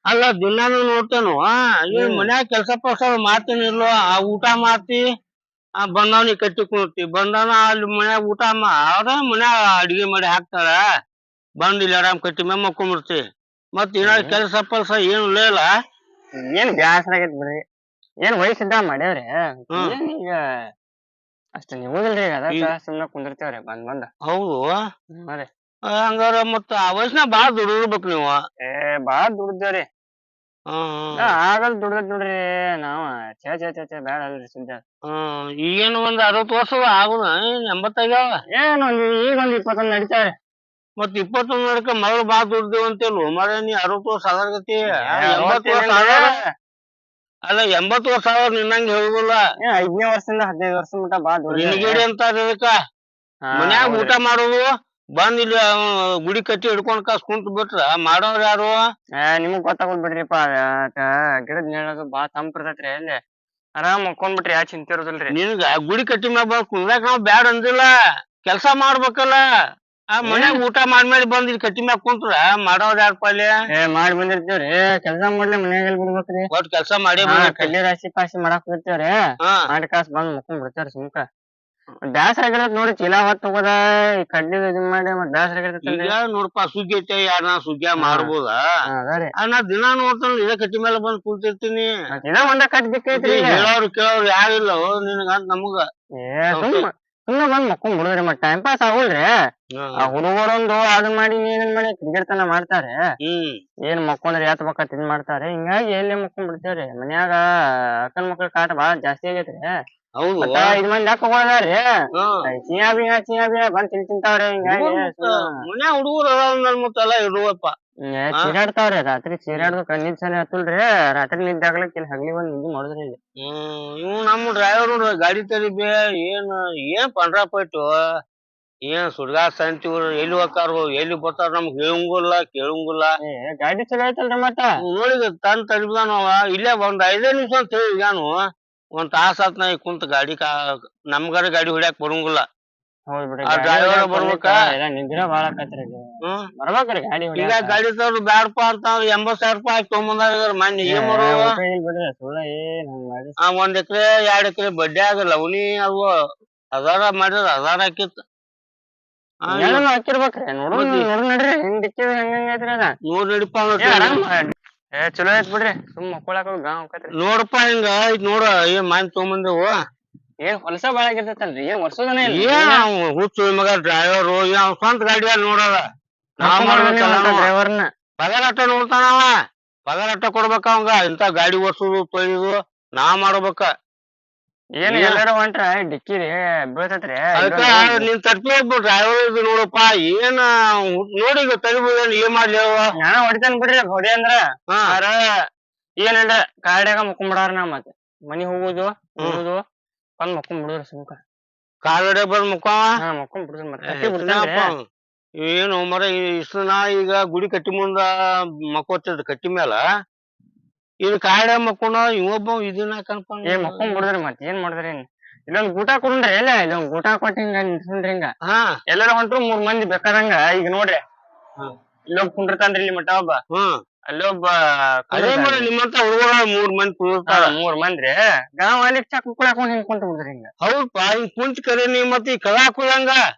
ಅಲ್ಲ ದಿನಾನು ನೋಡ್ತೇನು ಏನ್ ಮನ್ಯಾಗ ಕೆಲ್ಸ ಪಲ್ಸ ಮಾಡ್ತೇನಿಲ್ಲೋ ಆ ಊಟ ಮಾಡ್ತಿ ಬಂದವನಿ ಕಟ್ಟಿ ಕುಂತಿ ಬಂದವನ ಅಲ್ಲಿ ಮನ್ಯಾಗ ಊಟ ಅವ್ರ ಮನ್ಯಾಗ ಅಡಿಗೆ ಮಾಡಿ ಹಾಕ್ತಾರ ಬಂದ್ ಇಲ್ಲಿ ಆರಾಮ್ ಕಟ್ಟಿ ಮ್ಯಾಗ ಮಕ್ಕೊಂಡ್ಬಿಡ್ತಿ ಮತ್ ಏನಾದ್ರು ಕೆಲ್ಸ ಪಲ್ಸ ಏನು ಇಲ್ಲ ಏನ್ ಬ್ಯಾಸರ ಆಗೈತಿ ಬಿಡ್ರಿ ಏನ್ ವಯಸ್ಸಿದ್ದ ಮಾಡ್ಯಾವ್ರಿ ಏನ್ ಈಗ ಅಷ್ಟ ನೀವುದಿಲ್ರಿ ಅದಕ್ಕ ಸುಮ್ನ ಕುಂದಿರ್ತೇವ್ರಿ ಬಂದ್ ಹೌದು ರೀ ಹಂಗಾರ ಮತ್ತ ಆ ವಯಸ್ಸಿನಾಗ ಬಾಳ ದುಡಿರ್ಬೇಕು ನೀವು ಬಾಳ ದುಡ್ದೇವ್ರಿ ಆಗಲ್ ದುಡ್ದೈತ್ ನೋಡ್ರಿ ನಾವ ಚೇ ಬ್ಯಾಡ ಅಲ್ರಿ ಸುದ್ದ ಈಗೇನು ಒಂದ್ 60 ವರ್ಷ ಆಗುದ 80 ಆಗ್ಯಾವ ಏನ್ ಈಗ ಒಂದ್ 21 ನಡಿತಾವ್ರಿ ಮತ್ 21 ನಡಕ ಮಗಳು ಬಾಳ ದುಡ್ದೇವ್ ಅಂತೇಳು ಮರ ನೀ 60 ವರ್ಷ ಆಗತಿ 80 ವರ್ಷ ಅಲ್ಲ 80 ವರ್ಷ ಆಗ ನಿನ್ನಂಗ ಹೇಳುದಿಲ್ಲ 5ನೇ ವರ್ಷದಿಂದ 15 ವರ್ಷ ಮಟ ಬಾಳ ರಿನಿಗೇಡಿ ಅಂತ ಅದಕ್ಕ ಮನ್ಯಾಗ ಊಟ ಮಾಡೋದು ಬಂದ್ ಇಲ್ಲಿ ಗುಡಿ ಕಟ್ಟಿ ಹಿಡ್ಕೊಂಡ್ ಕಾಸ್ ಕುಂತ್ ಬಿಟ್ರ ಮಾಡೋರ್ ಯಾರು ನಿಮಗ್ ಗೊತ್ತಾಗೋದ್ ಬಿಡ್ರಿಪ್ಪ ಗಿಡದ ನೆಳದು ಬಾಳ ತಂಪಿರ್ತೈತ್ರಿ ಅಲ್ಲಿ ಆರಾಮ್ ಮಕ್ಕೊಂಡ್ಬಿಟ್ರಿ ಯಾ ಚಿಂತೆ ಇರೋದಿಲ್ರಿ ನಿನ್ಗ ಗುಡಿ ಕಟ್ಟಿ ಮ್ಯಾಗ ಬಂದ್ ಕುಂದ್ರಾಕ ನಾವ್ ಬ್ಯಾಡ ಅಂದಿಲ್ಲ ಕೆಲ್ಸ ಮಾಡ್ಬೇಕಲ್ಲ ಮನ್ಯಾಗ ಊಟ ಮಾಡ್ಮೇಲೆ ಬಂದ್ ಇಲ್ಲಿ ಕಟ್ಟಿ ಮ್ಯಾಗ ಕುಂತ್ರ ಮಾಡೋರ್ ಯಾರಪ್ಪ ಅಲ್ಲಿ ಮಾಡಿ ಬಂದಿರ್ತೇವ್ರಿ ಕೆಲ್ಸ ಮಾಡ್ಲಿ ಮನ್ಯಾಗ ಬಿಡ್ಬೇಕ್ರಿ ಒಟ್ ಕೆಲ್ಸ ಮಾಡಿ ಕಡ್ಲಿ ರಾಶಿ ಪಾಶಿ ಮಾಡಾಕ್ ಬಿಡ್ತೇವ್ರಿ ಮಾಡಿ ಕಾಸ್ ಬಂದ್ ಮಕ್ಕೊಂಡ್ ಬಿಡ್ತೇವ್ರಿ ಸುಮ್ಕ ಬ್ಯಾಸರ ಆಗಿರತ್ ನೋಡಿ ಚೀಲ ಹೊತ್ತ ಹೋಗೋದ ಕಡ್ಲಿ ಇದನ್ ಮಾಡಿ ಮತ್ ಬ್ಯಾಸರ ಆಗಿರ್ತೈತಿ ನೋಡಪ್ಪ ಸುಗ್ಗಿ ಐತೆ ಯಾರ ಸುಗ್ಗಿಯ ಮಾಡ್ಬೋದ ನಾ ದಿನಾ ನೋಡ್ತಾನ ಇದೇ ಕಟ್ಟಿ ಮೇಲೆ ಬಂದ್ ಕುಂತಿರ್ತೀನಿ ದಿನ ಒಂದ ಕಟ್ಟಿ ಬಿಕ್ಕೈತ್ರಿ ಹೇಳೋರು ಕೇಳೋರು ಯಾರಿಲ್ಲ ನಿನಗಂತ ನಮಗ ಸುಮ್ನೆ ಬಂದ್ ಮಕ್ಕೊಂಡ್ ಬಿಡುದ್ರಿ ಮತ್ ಟೈಮ್ ಪಾಸ್ ಆಗುಲ್ರಿ ಆ ಹುಡುಗರೊಂದು ಅದನ್ ಮಾಡಿ ಏನೇನ್ ಮಾಡಿ ಕ್ರಿಕೆಟ್ ತನ ಮಾಡ್ತಾರೆ ಏನ್ ಮಕ್ಕೊಂಡ್ರಿ ಯಾತ್ ಬಕ್ಕ ಇದ್ ಮಾಡ್ತಾರೆ ಹಿಂಗಾಗಿ ಎಲ್ಲಿ ಮಕ್ಕೊಂಡ್ ಬಿಡ್ತೇವ್ರಿ ಮನ್ಯಾಗ ಅಕ್ಕನ್ ಮಕ್ಳ ಕಾಟ ಬಾಳ ಜಾಸ್ತಿ ಆಗೈತ್ರಿ ಹೌದು 5 ಮಂದಿ ಅಕ್ಕ ಹೋದಾರಿ ಚಿಯಾ ಬಿಯಾ ಬಂದ್ ತಿಂತಾವ್ರಿ ಹಿಂಗಾಗಿ ಮನ್ಯಾಗ ಹುಡುಗರು ಮತ್ತೆಲ್ಲ ಇರುವಪ್ಪ ಚೀರಾಡ್ತಾವ್ರಿ ರಾತ್ರಿ ಚೀರಾಡ್ದು ಕಣ್ಣಿದ್ ಸಲ ಹತ್ತಲ್ರಿ ರಾತ್ರಿ ನಿದ್ದೆ ಆಗ್ಲಕ್ ಇಲ್ಲಿ ಹಗ್ಲಿ ಬಂದ್ ನಿದ್ದೆ ಮಾಡುದ್ರಿ ಇಲ್ಲಿ ಇವ್ ನಮ್ ಡ್ರೈವರ್ ಗಾಡಿ ತರಿಬಿ ಏನ್ ಪಂಡ್ರಾಪಟ್ಟು ಏನ್ ಸುಡ್ಗಾಡ್ ಸಂತಿವ್ರು ಎಲ್ಲಿ ಹೋಗ್ತಾರ ಎಲ್ಲಿ ಬರ್ತಾರ ನಮ್ಗ್ ಹೇಳಂಗಿಲ್ಲ ಕೇಳಂಗಿಲ್ಲ ಗಾಡಿ ಚಲೋ ಐತಲ್ರಿ ಮತ್ತ ನೋಡಿ ತಂದ್ ತರಿಬಿದಾನವ ಇಲ್ಲೇ ಒಂದ್ 5 ನಿಮಿಷ ಅಂತ ಹೇಳಿಗಾನು ಒಂದ್ ತಾಸ ಆತ್ ನಾ ಕುಂತ ಗಾಡಿ ನಮ್ಗಾರ ಗಾಡಿ ಹೊಡ್ಯಾಕ್ ಬರಂಗಿಲ್ಲ ಡ್ರೈವರ್ ಬರ್ಬೇಕ ನಿದ್ರೆ ಬಾಳ ಆಕತ್ರಿ ಬರ್ಬೇಕ್ರಿ ಗಾಡಿ ಈಗ ಗಾಡಿ ತವ್ರು ಬ್ಯಾಡಪ್ಪ ಅಂತ 80,000 ರೂಪಾಯಿ ಹಾಕಿ ತೊಗೊಂಬಂದಾರ ಮನ್ನಿ ಏನ್ ಒಂದ್ ಎಕರೆ 2 ಎಕರೆ ಬಡ್ಡಿ ಆಗ ಲವಣಿ ಅವು ಅದಾರ ಮಾಡಿದ್ರ ಅದಾರ ಹಾಕಿತ್ ಹಾಕಿರ್ಬೇಕ್ರಿ ನೋಡ್ ನಡ್ರಿ ಹಿಂಗ್ ದಿಕ್ಕಿದ ಹೆಂಗೈತ್ರಿ ಅದ ನೋಡ್ ನಡಿಪ ಚಲೋ ಐತ್ ಬಿಡ್ರಿ ಸುಮ್ ಮಕ್ಕೊಳಕ ನೋಡಪ್ಪ ಹಿಂಗ ಐತ್ ನೋಡ ಏನ್ ಮಾನ್ ತೊಗೊಂಬಂದೇವು ಏನ್ ಹೊಲಸ ಬಾಳ ಆಗಿರ್ತೈತಲ್ರಿ ಏನ್ ವರ್ಷದನ ಏನ್ ಹುಚ್ಚು ಮಗ ಡ್ರೈವರ್ ಸ್ವಂತ ಗಾಡಿ ನೋಡದ ಡ್ರೈವರ್ನ ಪಗಾರ ಅಟ್ಟ ನೋಡ್ತಾನವ ಪಗಾರ ಅಟ್ಟ ಕೊಡ್ಬೇಕ ಅವಂಗ ಇಂತ ಗಾಡಿ ಓಡ್ಸುದು ತೊಯ್ಯುದು ನಾ ಮಾಡ್ಬೇಕ ಏನ್ ಎಲ್ಲಾರ ಹೊಂಟ್ರ ಡಿಕ್ಕಿರಿ ಬೀಳ್ತೈತ್ರಿ ನಿನ್ ತರ್ಪಿ ಒಬ್ಬ ಡ್ರೈವರ್ ಇದು ನೋಡಪ್ಪ ಏನ್ ನೋಡಿ ಈಗ ತರಿಬೋದು ಏನ್ ಮಾಡ್ಲಿ ನಾ ಹೊಡಿತೇನ್ ಬಿಡ್ರಿ ಹೊಡಿ ಅಂದ್ರ ಏನಿಲ್ಲ ಕಾಡ್ಯಾಗ ಮಕ್ಕೊಂಡ್ಬಿಡಾರ ನಾ ಮತ್ತೆ ಮನಿ ಹೋಗುದು ಹೋಗುದು ಬಂದ್ ಮಕ್ಕೊಂಡ್ ಬಿಡುದ್ರಿ ಸುಮ್ಕ ಕಾಲ್ಗಡೆ ಬಂದ್ ಮಕ್ಕೊಂಡ್ ಬಿಡುದ್ರಿ ಮತ್ತೆ ಏನು ಮರ ಇಷ್ಟು ನಾ ಈಗ ಗುಡಿ ಕಟ್ಟಿ ಮುಂದ ಮಕ್ಕೋತಿದ್ ಕಟ್ಟಿ ಮ್ಯಾಲ ಇದು ಕಾಡ ಮಕ್ಕೊಂಡ ಇವೊಬ್ಬ ಇದನ್ನ ಮಕ್ಕೊಂಡ್ ಬಿಡುದ್ರಿ ಮತ್ ಏನ್ ಮಾಡಿದ್ರಿ ಇಲ್ಲೊಂದ್ ಊಟ ಕೊಡ್ರಿ ಎಲ್ಲ ಇಲ್ಲೊಂದ್ ಊಟ ಕೊಟ್ಟಿ ಹಿಂಗ ನಿಂತ್ಕೊಂಡ್ರಿ ಹಿಂಗ ಎಲ್ಲಾರ ಹೊಂಟ್ರು 3 ಮಂದಿ ಬೇಕಾದಂಗ ಈಗ ನೋಡ್ರಿ ಇಲ್ಲೊಬ್ಬ ಕುಂಡಿರ್ತಾನ್ರಿ ಇಲ್ಲಿ ಮಠ ಒಬ್ಬ ಅಲ್ಲೊಬ್ಬ ನಿಮ್ಮಂತ ಹುಡುಗರ 3 ಮಂದಿ ಕುಂದಿರ್ತಾರ 3 ಮಂದಿ ಗಾವ್ ಅಲ್ಲಿ ಚಕ್ ಕುಳಾಕೊಂಡ್ ಹಿಂಗ್ ಕುಂತ ಬಿಡ್ರಿ ಹಿಂಗ ಹೌದಪ್ಪ ಹಿಂಗ್ ಕುಂತ ಕರೆ ನೀ ಮತ್ತೆ ಈ ಕಲಾ ಹಾಕುದಂಗ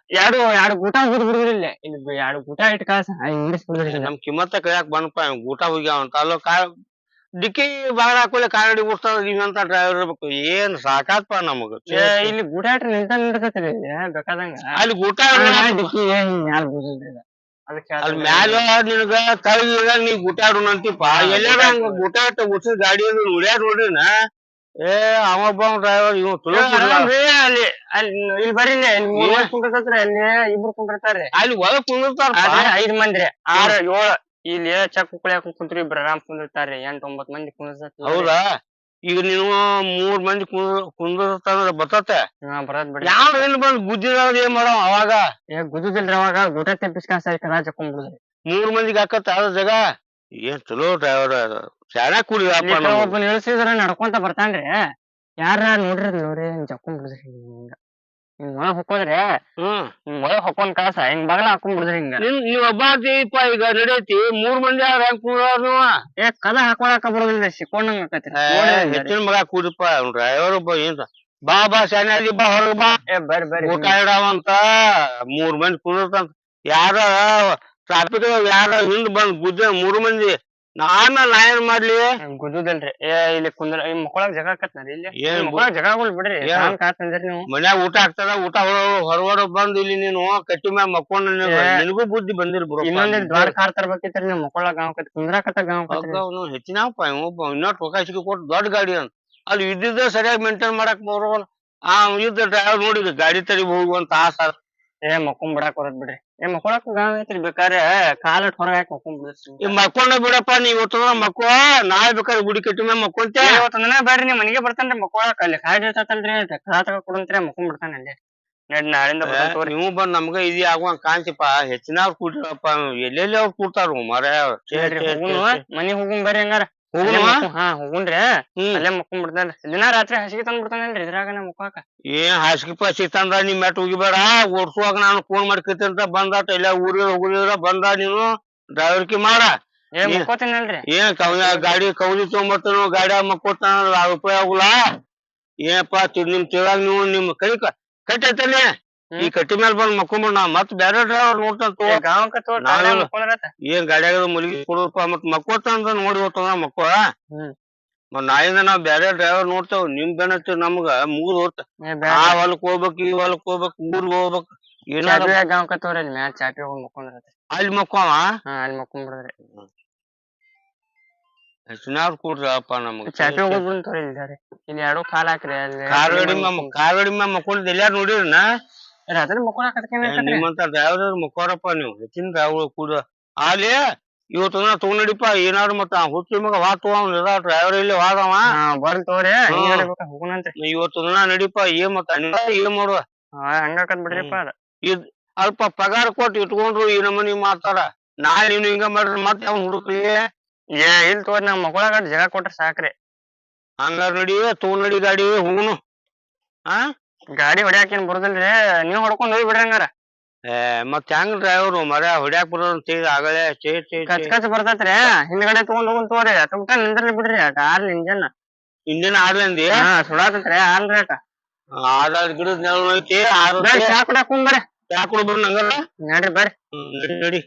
ಎರಡು ಊಟ ಬಿಡ್ ಬಿಡುದ್ರಿ ಇಲ್ಲಿ 2 ಊಟ ಇಟ್ ಕಾಸ ಹಿಂಗಿಸ್ಬಿಡ್ರಿ ನಮ್ ಕಿಮ್ಮತ್ತ ಕೈಯಾಕ್ ಬಂದಪ್ಪ ಊಟ ಹೋಗ್ಯಾವ ಅಂತ ಅಲ್ಲೋ ಡಿಕ್ಕಿ ಬಾಳ ಹಾಕೊಲೆ ಕಾಡಿ ಬಿಡ್ತಾರ ನೀವಂತ ಡ್ರೈವರ್ ಇರ್ಬೇಕು ಏನ್ ಸಾಕಾತ್ಪ ನಮಗ ಇಲ್ಲಿ ಊಟ ಇಟ್ರಿ ನಿಂತೈತ್ರಿ ಬೇಕಾದಂಗ ಅಲ್ಲಿ ಊಟ ಡಿಕ್ಕಿ ಅಲ್ಲಿ ಮ್ಯಾಲ ನಿನಗ ತಳಗ ನೀ ಗುಟಾಡು ಅಂತಿಪ್ಪ ಎಲ್ಲಾರ ಹಂಗ ಗುಟಾಟ ಉಸಿದ ಗಾಡಿ ಉಳ್ಯಾಡ್ ನೋಡ್ರಿನ ಅವೊಬ್ಬ ಡ್ರೈವರ್ ಇವ್ ಅಲ್ಲಿ ಇಲ್ಲಿ ಬರ್ರಿ ಕುಂಡಿರ್ತೈತ್ರಿ ಅಲ್ಲಿ ಇಬ್ರು ಕುಂಡಿರ್ತಾರ್ರಿ ಅಲ್ಲಿ ಒಳಗ್ ಕುಂದಿರ್ತಾರ 5 ಮಂದಿ 6 7 ಇಲ್ಲಿ ಚಕ್ ಕುಳಿಯಾಕ ಕುಂತ್ರಿ ಇಬ್ರು ಆರಾಮ್ ಕುಂದಿರ್ತಾರ್ರಿ 8 9 ಮಂದಿ ಕುಂದಿರ್ತಾರ ಹೌದಾ ಈಗ ನೀವು 3 ಮಂದಿ ಕುಂದಿರ್ತಾರ ಬರ್ತತೆ ಯಾವ ಏನ್ ಬಂದ್ ಗುದ್ದಿದವ್ರ ಏನ್ ಮಾಡವ ಅವಾಗ ಗುದ್ದುದಿಲ್ರಿ ಅವಾಗ ಊಟ ತೆಪ್ಪಿಸ್ಕಾಸ ಕಲಾ ಚಕ್ಕೊಂಡ್ ಬಿಡುದ್ರಿ 3 ಮಂದಿಗೆ ಹಾಕತ್ತ ಅದ ಜಾಗ ಏನ್ ಚಲೋ ಡ್ರೈವರ್ ಶಾಣೆ ಕೂಡಿ ಒಬ್ಬನ ಇಳಿಸಿದ್ರ ನಡ್ಕೊಂತ ಬರ್ತಾನ್ರಿ ಯಾರ ನೋಡ್ರಿ ಜಕ್ಕೊಂಡ್ ಬಿಡುದ್ರಿ ಒಳಗ್ ಹೊಕ್ಕೋದ್ರಿ ಒಳಗ್ ಹೊಕ್ಕೊಂಡ್ ಕಾಸ ಹಿಂಗ್ ಬಗಲ ಹಾಕೊಂಡ್ ಬಿಡುದ್ರಿ ಹಿಂಗ ನೀವ್ ಒಬ್ಬ ಆತಿಪ್ಪ ಈಗ ನಡೈತಿ 3 ಮಂದಿ ಅವ್ರ ಹೆಂಗ್ ಕೂಡೋರು ಏ ಕದ ಹಾಕೊಳಕ ಬರೋದಿಲ್ರಿ ಸಿಕ್ಕೊಂಡಂಗ ಆಕತ್ರಿ ಹೆಚ್ಚಿನ ಮಗ ಕೂಡಿಪ್ಪ ಡ್ರೈವರ್ ಒಬ್ಬ ಏನ್ ಬಾ ಶಾನ್ಯಾದಿ ಬಾ ಹೊರಗ್ ಬಾ ಬರ್ರಿ ಊಟ ಇಡಾವಂತ 3 ಮಂದಿ ಕುಂದಿರ್ತಂತ ಯಾರ ಟ್ರಾಫಿಕ್ ಯಾರ ಹಿಂದ್ ಬಂದ್ ಗುದ್ದ 3 ಮಂದಿ ಆಮೇಲೆ ನಾ ಏನ್ ಮಾಡ್ಲಿ ಗುದ್ದುದಲ್ರಿ ಇಲ್ಲಿ ಕುಂದ್ರ ಮಕ್ಕಳಾಗ ಜಗ ಆಕತ್ನರಿ ಇಲ್ಲಿ ಮಕ್ಕಳಾಗ ಜಗಗಳು ಬಿಡ್ರಿ ಕಾತಂದ್ರಿ ನೀವು ಮನ್ಯಾಗ ಊಟ ಆಗ್ತದ ಊಟ ಹೊರಗಡೆ ಬಂದ್ ಇಲ್ಲಿ ನೀನು ಕಟ್ಟಿ ಮ್ಯಾಗ ಮಕ್ಕೊಂಡ್ ನಿನಗೂ ಬುದ್ಧಿ ಬಂದಿರ್ ಬಿಡು ಇನ್ನೊಂದ್ ದೊಡ್ಡ ಕಾರ್ ತರ್ಬೇಕಿತ್ರಿ ನೀವು ಮಕ್ಕಳಾಗ ಗಾಂವ್ ಕುಂದ್ರಾಕತ್ತ ಗಾಂವ್ ಹೆಚ್ಚಿನಪ್ಪ ಇನ್ನೊಟ್ಟು ರೊಕ್ಕ ಕೊಟ್ಟು ದೊಡ್ಡ ಗಾಡಿ ಅಂತ ಅಲ್ಲಿ ಇದ್ದಿದ್ದ ಸರಿಯಾಗಿ ಮೇಂಟೈನ್ ಮಾಡಕ್ ಬರೋವಲ್ಲ ಇದ್ದ ಡ್ರೈವರ್ ನೋಡಿದ್ರಿ ಗಾಡಿ ತರಿ ಹೋಗುವಂತ ತಾಸ ಮಕ್ಕೊಂಡ್ ಬಿಡಾಕ್ ಬರತ್ ಬಿಡ್ರಿ ಮಕ್ಕೊಳಕ್ ಗಾಂವ್ ಐತ್ರಿ ಬೇಕಾರೆ ಕಾಲ ಹೊರಗ್ ಹಾಕಿ ಮಕ್ಕೊಂಡ್ ಬಿಡ್ರಿ ಮಕ್ಕೊಂಡ ಬಿಡಪ್ಪ ನೀವ್ ಇವತ್ತು ಮಕ್ಕಳ ನಾಳೆ ಬೇಕಾದ್ರೆ ಗುಡಿ ಕಟ್ಟಿ ಮ್ಯಾಗ ಮಕ್ಕೊಂತ ಇವತ್ತೊಂದಿನ ಬೇಡ್ರಿ ನಿಮ್ ಮನೆಗೆ ಬರ್ತಾನ್ರಿ ಮಕ್ಕೊಳಕ್ ಅಲ್ಲಿ ಕಾಯ್ದೆ ಇರ್ತಲ್ರಿ ಕಾ ತಗ ಕೊಡಂತ್ರಿ ಮಕ್ಕೊಂಡ್ ಬಿಡ್ತಾನ ಅಲ್ಲಿ ನಾಳಿಂದ ನೀವು ಬಂದ್ ನಮ್ಗ ಇದಿ ಆಗುವಂಗ ಕಾಣ್ತಿಪ್ಪ ಹೆಚ್ಚಿನ ಅವ್ರು ಕೂಡಿರಪ್ಪ ಎಲ್ಲೆಲ್ಲಿ ಅವ್ರು ಕೂಡ್ತಾರ ಮರ ಮನಿಗ್ ಹೋಗುನ್ ಬರ್ರಿ ಹಂಗಾರ ಹಾ ಹೋಗುನ್ರಿ ಅಲ್ಲೇ ಮಕ್ಕೊಂಡ್ ಬಿಡ್ತಾನ್ರಿ ದಿನಾ ರಾತ್ರಿ ಹಾಸಿಗೆ ತಂದ್ ಬಿಡ್ತಾನಲ್ರಿ ಇದ್ರಾಗ ಮುಕ್ಕಾಕ ಏನ್ ಹಾಸಿಗೆ ಪಾಸಿಗೆ ತಂದ ನಿಮ್ ಮೆಟ್ ಹೋಗಿಬೇಡ ಓಡ್ಸುವಾಗ ನಾನು ಫೋನ್ ಮಾಡ್ಕೈತಂತ ಬಂದಾಟ ಎಲ್ಲ ಊರಿಗೆ ಹೋಗುದಿದ್ರ ಬಂದ ನೀನು ಡ್ರೈವರ್ಕಿ ಮಾಡ ಮುಕ್ಕೋತೀನಲ್ರಿ ಏನ್ ಗಾಡಿ ಕೌಲಿ ತಗೊಂಬರ್ತಾನ ಗಾಡಿಯಾಗ ಮಕ್ಕೋತಾನ ರೂಪಾಯಿ ಆಗುಲ್ಲ ಏನಪ್ಪಾ ನಿಮ್ ತಿಳಾಗ ನೀವು ನಿಮ್ ಕೈ ಕಟ್ಟೈತಲ್ಲಿ ಈ ಕಟ್ಟಿ ಮೇಲೆ ಬಂದ್ ಮಕ್ಕೊಂಬಿಡ್ ನಾ ಮತ್ ಬೇರೆ ಡ್ರೈವರ್ ನೋಡ್ತಂತ ಏನ್ ಗಾಡಿಯಾಗ ಮುಲಿಗಿ ಕೊಡಪ್ಪ ಮತ್ ಮಕ್ಕೋತಂದ ನೋಡಿ ಹೋಗ್ತಂದ್ರ ಮಕ್ಕಳ ಮತ್ ನಾಳಿಂದ ನಾವ್ ಬೇರೆ ಡ್ರೈವರ್ ನೋಡ್ತೇವ್ ನಿಮ್ ಬೆನ್ನತ್ತಿ ನಮ್ಗ ಮುಗಿದ್ ಹೋಗ್ತ ಆ ಹೊಲಕ್ ಹೋಗ್ಬೇಕ್ ಈ ಹೊಲಕ್ ಹೋಗ್ಬೇಕ್ ಊರ್ಗ್ ಹೋಗ್ಬೇಕ್ ಚಾಪಿ ಹೋಗಿ ಮಕ್ಕೊಂಡ್ರ ಅಲ್ಲಿ ಮಕ್ಕೋವ ಅಲ್ಲಿ ಮಕ್ಕೊಂಡ್ ಬಿಡ್ರಿ ಹೆಚ್ಚಿನಾರ್ ಕೂಡ್ರಪ್ಪ ನಮ್ಗ ಚಾಪಿ ಹೋಗೋದ್ ಇಲ್ಲಿ ಎರಡು ಕಾಲ್ ಹಾಕ್ರಿ ಕಾರ್ ಮ್ಯಾಗ ಮಕ್ಕೊಂಡ್ ಎಲ್ಲಾರು ನೋಡಿರನ ರಾತ್ರಿ ಮಕ್ಕೊಳಕ ನಿಮ್ಮಂತ ಡ್ರೈವರ್ ಮಕ್ಕೋರಪ್ಪ ನೀವು ಹೆಚ್ಚಿನ ಡ್ರೈವರ್ ಕೂಡ ಅಲ್ಲಿ ಇವತ್ತು ತಗೊಂಡಿಪ್ಪ ಏನಾದ್ರು ಮತ್ತ ಹುಚ್ಚಿ ಮಗ ಡ್ರೈವರ್ ಇಲ್ಲಿ ವಾದವ ಬರ್ಲ್ ತೋರಿ ಹೋಗುಣಂತ್ರಿ ಇವತ್ತು ನಡಿಪ ಏನ್ ಮತ್ತ ಏನ್ ಮಾಡುವ ಹಂಗಾಕತ್ ಬಿಡ್ರಿಪ್ಪ ಅದ ಇದ್ ಅಲ್ಪ ಪಗಾರ ಕೊಟ್ಟು ಇಟ್ಕೊಂಡ್ರು ಈ ನಮನಿ ಮಾಡ್ತಾರ ನಾಳೆ ನೀನು ಹಿಂಗ ಮಾಡ್ರಿ ಮತ್ತೆ ಅವ್ನ ಹುಡುಕ್ಲಿ ಇಲ್ ತೋರಿ ನಾವ್ ಮಕ್ಕೊಳಕ ಜಗ ಕೊಟ್ರ ಸಾಕ್ರಿ ಹಂಗಾರ ನಡಿ ನಡಿ ಗಾಡಿ ಹೋಗುನು ಗಾಡಿ ಹೊಡ್ಯಾಕೇನ್ ಬರುದಿಲ್ರಿ ನೀವ್ ಹೊಡ್ಕೊಂಡ್ ಹೋಗಿ ಬಿಡ್ರಿ ಹಂಗಾರ ಮತ್ ಹೆಂಗ್ ಡ್ರೈವರ್ ಮರ ಹೊಡ್ಯಾಕ್ ಬರೋದ್ ಆಗಲೇ ಕಚ್ ಬರ್ತೈತ್ರಿ ಹಿಂದ್ಗಡೆ ತಗೊಂಡ್ ಹೋಗುನ್ ತೋರಿ ತುಮ್ಕ ನಿಂದ್ರಲಿ ಬಿಡ್ರಿ ಆರ್ಲಿ ಇಂಜನ್ ಆಡ್ಲಂದಿ ಸುಡಾತೈತ್ರಿ ಆರ್ಲ್ರಿ ಗಿಡದ ನೆಲ ಐತಿ ಚಾ ಕುಡ್ಯಾಕ್ ಬರ್ರಿ ಚಾ ಕುಡ್ ಬರ್ರಿ ಹಂಗಾರ ನಡ್ರಿ ಬರ್ರಿ ನಡಿ